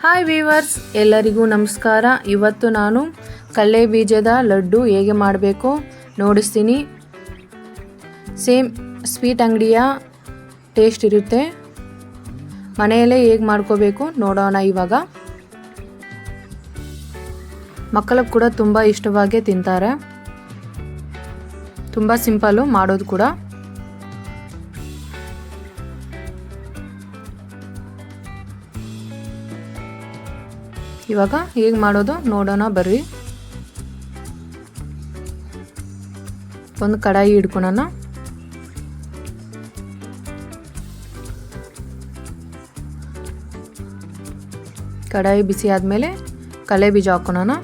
Hi viewers, ಎಲ್ಲರಿಗೂ ನಮಸ್ಕಾರ. ಇವತ್ತು ನಾನು ಕಡಲೆ ಬೀಜದ ಲಡ್ಡು ಹೇಗೆ ಮಾಡಬೇಕು ನೋಡಿಸ್ತೀನಿ. ಸೇಮ್ ಸ್ವೀಟ್ ಅಂಗಡಿಯ ಟೇಸ್ಟ್ ಇರುತ್ತೆ. ಮನೆಯಲ್ಲೇ ಹೇಗೆ ಮಾಡ್ಕೋಬೇಕು ನೋಡೋಣ. ಇವಾಗ ಮಕ್ಕಳಿಗೆ ಕೂಡ ತುಂಬ ಇಷ್ಟವಾಗಿ ತಿಂತಾರೆ. ತುಂಬ ಸಿಂಪಲ್ಲು ಮಾಡೋದು ಕೂಡ. ಇವಾಗ ಹೇಗೆ ಮಾಡೋದು ನೋಡೋಣ ಬರ್ರಿ. ಒಂದು ಕಡಾಯಿ ಇಟ್ಕೊಳ್ಳೋಣ. ಕಡಾಯಿ ಬಿಸಿ ಆದಮೇಲೆ ಕಡಲೆ ಬೀಜ ಹಾಕೋಣ.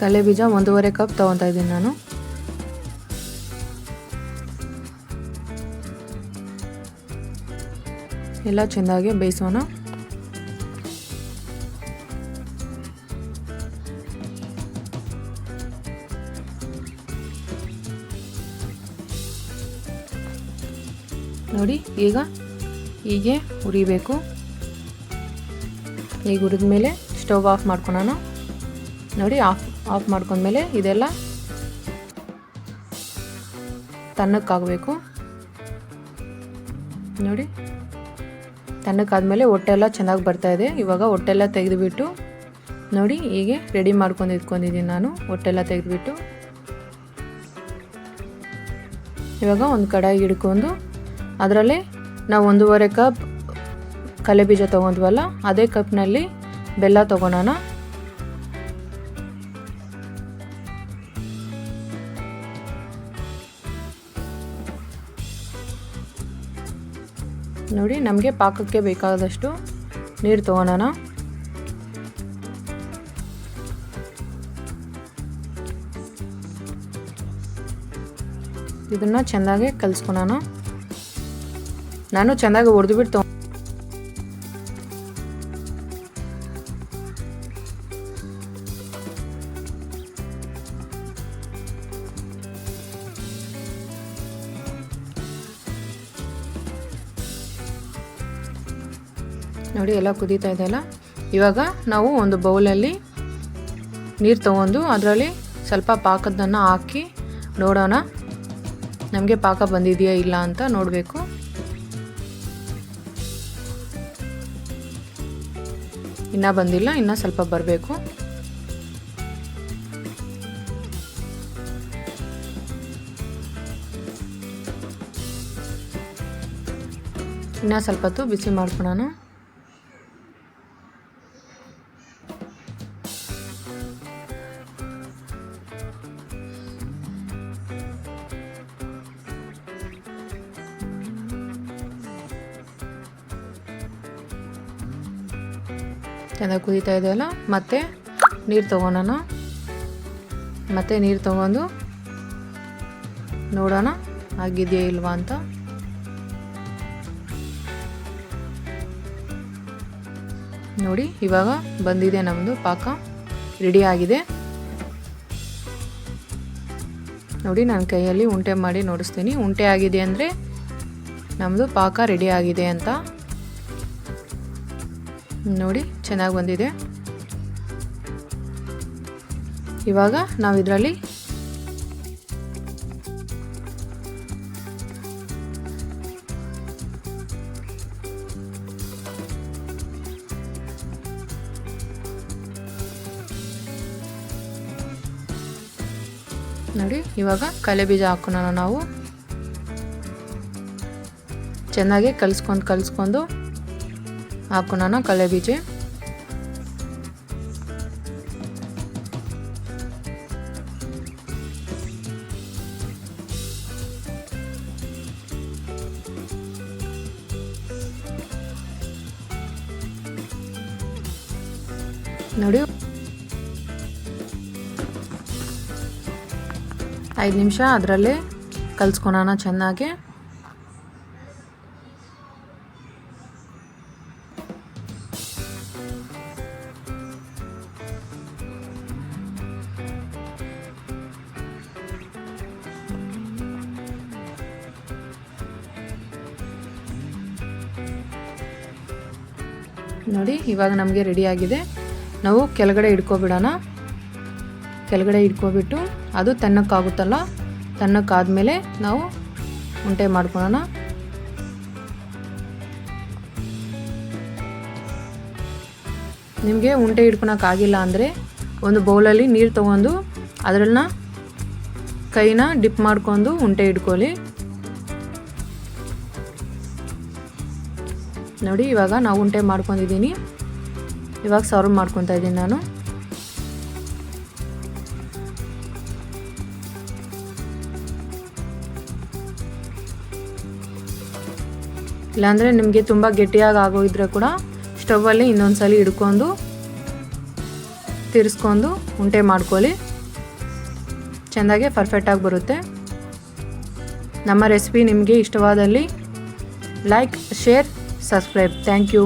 ಕಡಲೆ ಬೀಜ 1.5 ಕಪ್ ತಗೊತಾ ಇದ್ದೀನಿ ನಾನು. ಎಲ್ಲ ಚೆನ್ನಾಗಿ ಬೇಯಿಸೋಣ. ನೋಡಿ, ಈಗ ಹೀಗೆ ಹುರಿಬೇಕು. ಈಗ ಹುರಿದ ಮೇಲೆ ಸ್ಟವ್ ಆಫ್ ಮಾಡ್ಕೊಳ್ಳೋಣ. ನೋಡಿ, ಆಫ್ ಮಾಡ್ಕೊಂಡ್ಮೇಲೆ ಇದೆಲ್ಲ ತಣ್ಣಕ್ಕಾಗಬೇಕು. ನೋಡಿ, ತಣ್ಣಕ್ಕಾದ್ಮೇಲೆ ಹೊಟ್ಟೆಲ್ಲ ಚೆನ್ನಾಗಿ ಬರ್ತಾಯಿದೆ. ಇವಾಗ ಹೊಟ್ಟೆಲ್ಲ ತೆಗೆದುಬಿಟ್ಟು ನೋಡಿ ಹೀಗೆ ರೆಡಿ ಮಾಡ್ಕೊಂಡು ಇಟ್ಕೊಂಡಿದ್ದೀನಿ ನಾನು. ಹೊಟ್ಟೆಲ್ಲ ತೆಗೆದುಬಿಟ್ಟು ಇವಾಗ ಒಂದು ಕಡಾಯಿ ಹಿಡ್ಕೊಂಡು ಅದರಲ್ಲಿ ನಾವು 1.5 ಕಪ್ ಕಡಲೆ ಬೀಜ ತೊಗೊಂಡ್ವಲ್ಲ, ಅದೇ ಕಪ್ನಲ್ಲಿ ಬೆಲ್ಲ ತೊಗೊಳೋಣ. ನೋಡಿ, ನಮಗೆ ಪಾಕಕ್ಕೆ ಬೇಕಾದಷ್ಟು ನೀರು ತೊಗೊಳೋಣ. ಇದನ್ನು ಚೆನ್ನಾಗಿ ಕಲಿಸ್ಕೊಳ್ಳೋಣ. ನಾನು ಚೆನ್ನಾಗಿ ಹೊಡೆದುಬಿಟ್ಟು ನೋಡಿ ಎಲ್ಲ ಕುದೀತಾ ಇದೆಯಲ್ಲ. ಇವಾಗ ನಾವು ಒಂದು ಬೌಲಲ್ಲಿ ನೀರು ತಗೊಂಡು ಅದರಲ್ಲಿ ಸ್ವಲ್ಪ ಪಾಕದನ್ನು ಹಾಕಿ ನೋಡೋಣ, ನಮಗೆ ಪಾಕ ಬಂದಿದೆಯಾ ಇಲ್ಲ ಅಂತ ನೋಡಬೇಕು. ಇನ್ನೂ ಬಂದಿಲ್ಲ, ಇನ್ನೂ ಸ್ವಲ್ಪ ಬರಬೇಕು. ಇನ್ನೂ ಸ್ವಲ್ಪ ಹೊತ್ತು ಬಿಸಿ ಮಾಡ್ಕೊಳ್ಳೋಣ. ಚೆನ್ನಾಗಿ ಕುದೀತಾ ಇದೆಯಲ್ಲ, ಮತ್ತೆ ನೀರು ತೊಗೊಳೋಣ. ಮತ್ತೆ ನೀರು ತೊಗೊಂಡು ನೋಡೋಣ ಆಗಿದೆಯಾ ಇಲ್ವಾ ಅಂತ. ನೋಡಿ, ಇವಾಗ ಬಂದಿದೆ ನಮ್ಮದು ಪಾಕ, ರೆಡಿ ಆಗಿದೆ. ನೋಡಿ, ನಾನು ಕೈಯಲ್ಲಿ ಉಂಟೆ ಮಾಡಿ ನೋಡಿಸ್ತೀನಿ. ಉಂಟೆ ಆಗಿದೆ ಅಂದರೆ ನಮ್ಮದು ಪಾಕ ರೆಡಿ ಆಗಿದೆ ಅಂತ. ನೋಡಿ, ಚೆನ್ನಾಗಿ ಬಂದಿದೆ. ಇವಾಗ ನಾವು ಇದರಲ್ಲಿ ನೋಡಿ ಇವಾಗ ಕಡಲೆ ಬೀಜ ಹಾಕೋಣ. ನಾವು ಚೆನ್ನಾಗಿ ಕಲಿಸ್ಕೊಂಡು ಹಾಕೋಣ ಕಡಲೆ ಬೀಜ. ನೋಡಿ, 5 ನಿಮಿಷ ಅದರಲ್ಲೇ ಕಲಿಸ್ಕೊಳ್ಳೋಣ ಚೆನ್ನಾಗಿ. ನೋಡಿ ಇವಾಗ ನಮಗೆ ರೆಡಿಯಾಗಿದೆ. ನಾವು ಕೆಳಗಡೆ ಇಟ್ಕೊಬಿಡೋಣ. ಕೆಳಗಡೆ ಇಟ್ಕೊಬಿಟ್ಟು ಅದು ತಣ್ಣಕ್ಕಾಗುತ್ತಲ್ಲ, ತಣ್ಣಕ್ಕಾದ್ಮೇಲೆ ನಾವು ಉಂಡೆ ಮಾಡ್ಕೊಳ್ಳೋಣ. ನಿಮಗೆ ಉಂಡೆ ಇಟ್ಕೊಳಕ್ಕಾಗಿಲ್ಲ ಅಂದರೆ ಒಂದು ಬೌಲಲ್ಲಿ ನೀರು ತೊಗೊಂಡು ಅದರನ್ನ ಕೈನ ಡಿಪ್ ಮಾಡ್ಕೊಂಡು ಉಂಡೆ ಇಟ್ಕೊಳ್ಳಿ. ನೋಡಿ ಇವಾಗ ನಾವು ಉಂಡೆ ಮಾಡ್ಕೊಂಡಿದ್ದೀನಿ. ಇವಾಗ ಸರ್ವ್ ಮಾಡ್ಕೊತಾ ಇದ್ದೀನಿ ನಾನು. ಇಲ್ಲಾಂದರೆ ನಿಮಗೆ ತುಂಬ ಗಟ್ಟಿಯಾಗಿ ಆಗೋಗಿದ್ರೆ ಕೂಡ ಸ್ಟವ್ವಲ್ಲಿ ಇನ್ನೊಂದು ಸಲ ಹಿಡ್ಕೊಂಡು ತಿರ್ಸ್ಕೊಂಡು ಉಂಡೆ ಮಾಡ್ಕೊಳ್ಳಿ. ಚೆಂದಾಗೆ ಪರ್ಫೆಕ್ಟಾಗಿ ಬರುತ್ತೆ. ನಮ್ಮ ರೆಸಿಪಿ ನಿಮಗೆ ಇಷ್ಟವಾದಲ್ಲಿ like, share, subscribe. Thank you.